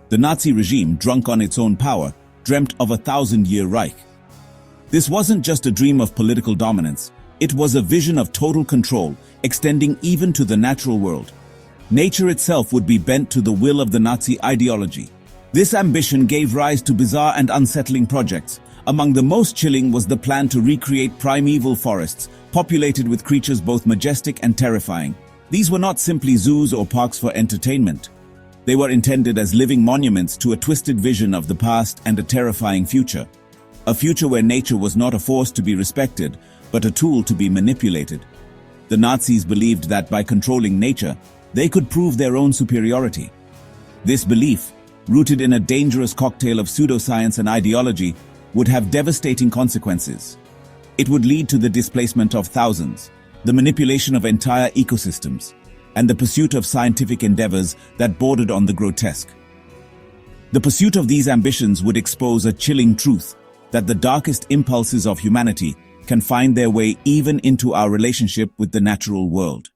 The Nazi regime, drunk on its own power, dreamt of a 1,000-year Reich. This wasn't just a dream of political dominance, it was a vision of total control, extending even to the natural world. Nature itself would be bent to the will of the Nazi ideology. This ambition gave rise to bizarre and unsettling projects. Among the most chilling was the plan to recreate primeval forests, populated with creatures both majestic and terrifying. These were not simply zoos or parks for entertainment. They were intended as living monuments to a twisted vision of the past and a terrifying future. A future where nature was not a force to be respected, but a tool to be manipulated. The Nazis believed that by controlling nature, they could prove their own superiority. This belief, rooted in a dangerous cocktail of pseudoscience and ideology, would have devastating consequences. It would lead to the displacement of thousands, the manipulation of entire ecosystems, and the pursuit of scientific endeavors that bordered on the grotesque. The pursuit of these ambitions would expose a chilling truth that the darkest impulses of humanity can find their way even into our relationship with the natural world.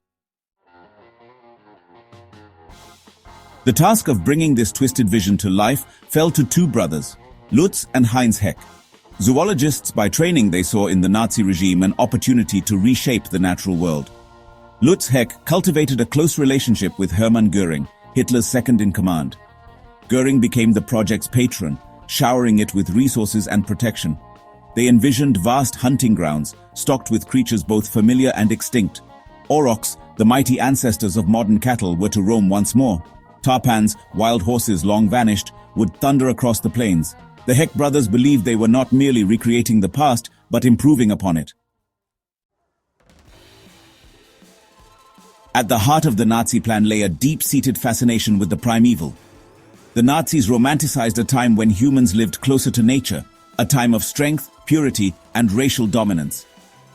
The task of bringing this twisted vision to life fell to two brothers, Lutz and Heinz Heck. Zoologists by training, they saw in the Nazi regime an opportunity to reshape the natural world. Lutz Heck cultivated a close relationship with Hermann Göring, Hitler's second-in-command. Göring became the project's patron, showering it with resources and protection. They envisioned vast hunting grounds, stocked with creatures both familiar and extinct. Aurochs, the mighty ancestors of modern cattle, were to roam once more. Tarpans, wild horses long vanished, would thunder across the plains. The Heck brothers believed they were not merely recreating the past, but improving upon it. At the heart of the Nazi plan lay a deep-seated fascination with the primeval. The Nazis romanticized a time when humans lived closer to nature, a time of strength, purity, and racial dominance.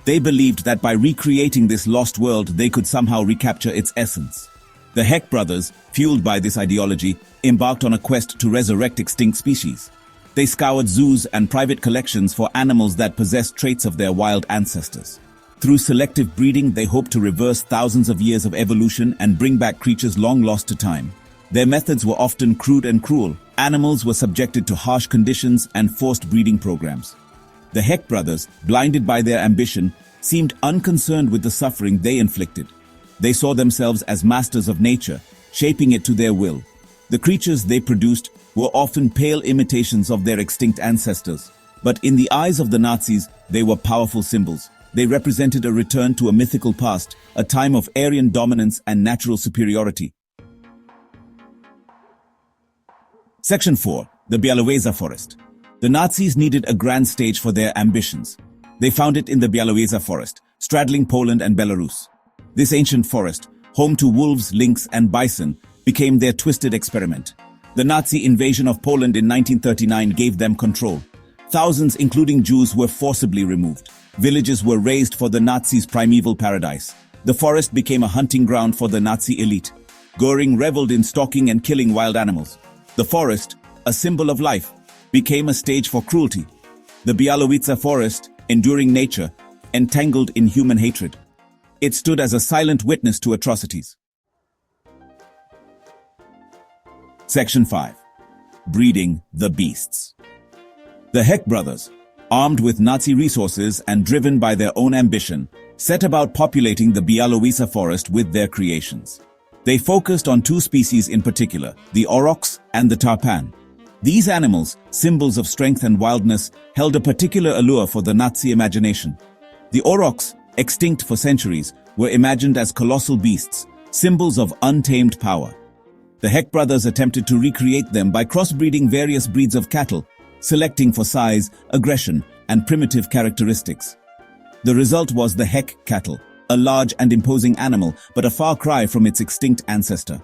They believed that by recreating this lost world, they could somehow recapture its essence. The Heck brothers, fueled by this ideology, embarked on a quest to resurrect extinct species. They scoured zoos and private collections for animals that possessed traits of their wild ancestors. Through selective breeding, they hoped to reverse thousands of years of evolution and bring back creatures long lost to time. Their methods were often crude and cruel. Animals were subjected to harsh conditions and forced breeding programs. The Heck brothers, blinded by their ambition, seemed unconcerned with the suffering they inflicted. They saw themselves as masters of nature, shaping it to their will. The creatures they produced were often pale imitations of their extinct ancestors. But in the eyes of the Nazis, they were powerful symbols. They represented a return to a mythical past, a time of Aryan dominance and natural superiority. Section 4. The Białowieża Forest. The Nazis needed a grand stage for their ambitions. They found it in the Białowieża Forest, straddling Poland and Belarus. This ancient forest, home to wolves, lynx, and bison, became their twisted experiment. The Nazi invasion of Poland in 1939 gave them control. Thousands, including Jews, were forcibly removed. Villages were razed for the Nazis' primeval paradise. The forest became a hunting ground for the Nazi elite. Göring reveled in stalking and killing wild animals. The forest, a symbol of life, became a stage for cruelty. The Białowieża Forest, enduring nature, entangled in human hatred. It stood as a silent witness to atrocities. Section 5. Breeding the Beasts. The Heck brothers, armed with Nazi resources and driven by their own ambition, set about populating the Białowieża Forest with their creations. They focused on two species in particular, the aurochs and the tarpan. These animals, symbols of strength and wildness, held a particular allure for the Nazi imagination. The aurochs, extinct for centuries, were imagined as colossal beasts, symbols of untamed power. The Heck brothers attempted to recreate them by crossbreeding various breeds of cattle, selecting for size, aggression, and primitive characteristics. The result was the Heck cattle, a large and imposing animal, but a far cry from its extinct ancestor.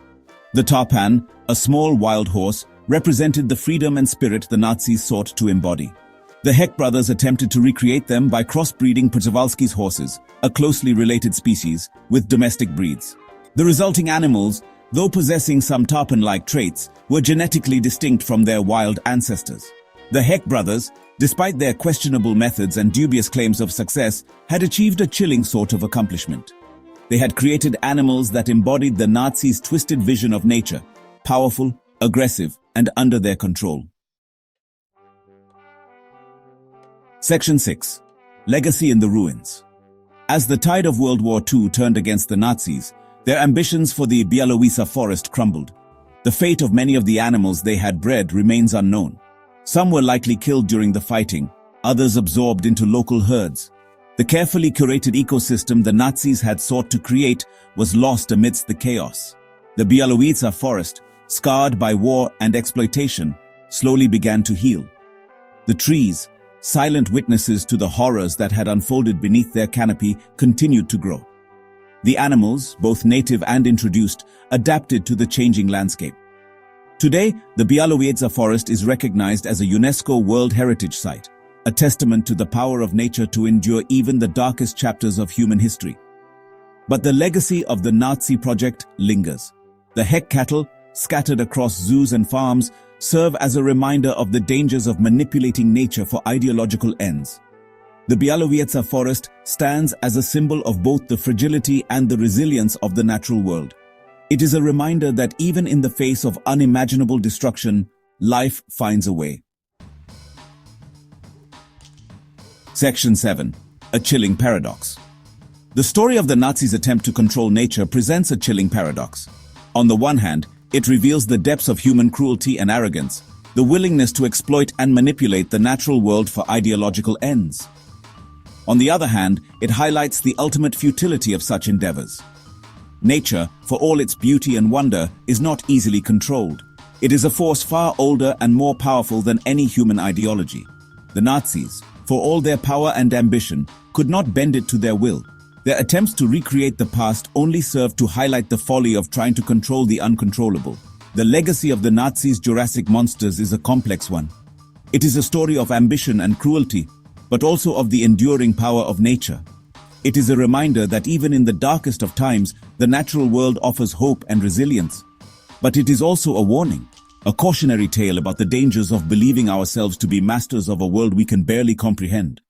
The tarpan, a small wild horse, represented the freedom and spirit the Nazis sought to embody. The Heck brothers attempted to recreate them by crossbreeding Przewalski's horses, a closely related species, with domestic breeds. The resulting animals, though possessing some tarpan-like traits, were genetically distinct from their wild ancestors. The Heck brothers, despite their questionable methods and dubious claims of success, had achieved a chilling sort of accomplishment. They had created animals that embodied the Nazis' twisted vision of nature, powerful, aggressive, and under their control. Section 6. Legacy in the Ruins. As the tide of World War II turned against the Nazis, their ambitions for the WWII forest crumbled. The fate of many of the animals they had bred remains unknown. Some were likely killed during the fighting, others absorbed into local herds. The carefully curated ecosystem the Nazis had sought to create was lost amidst the chaos. The WWII forest, scarred by war and exploitation, slowly began to heal. The trees, silent witnesses to the horrors that had unfolded beneath their canopy, continued to grow. The animals, both native and introduced, adapted to the changing landscape. Today, the WWII forest is recognized as a UNESCO World Heritage Site, a testament to the power of nature to endure even the darkest chapters of human history. But the legacy of the Nazi project lingers. The heck cattle, scattered across zoos and farms, serve as a reminder of the dangers of manipulating nature for ideological ends. The WWII forest stands as a symbol of both the fragility and the resilience of the natural world. It is a reminder that even in the face of unimaginable destruction, life finds a way. Section 7. A chilling paradox. The story of the Nazis' attempt to control nature presents a chilling paradox. On the one hand, it reveals the depths of human cruelty and arrogance, the willingness to exploit and manipulate the natural world for ideological ends. On the other hand, it highlights the ultimate futility of such endeavors. Nature, for all its beauty and wonder, is not easily controlled. It is a force far older and more powerful than any human ideology. The Nazis, for all their power and ambition, could not bend it to their will. Their attempts to recreate the past only served to highlight the folly of trying to control the uncontrollable. The legacy of the Nazis' Jurassic Monsters is a complex one. It is a story of ambition and cruelty, but also of the enduring power of nature. It is a reminder that even in the darkest of times, the natural world offers hope and resilience. But it is also a warning, a cautionary tale about the dangers of believing ourselves to be masters of a world we can barely comprehend.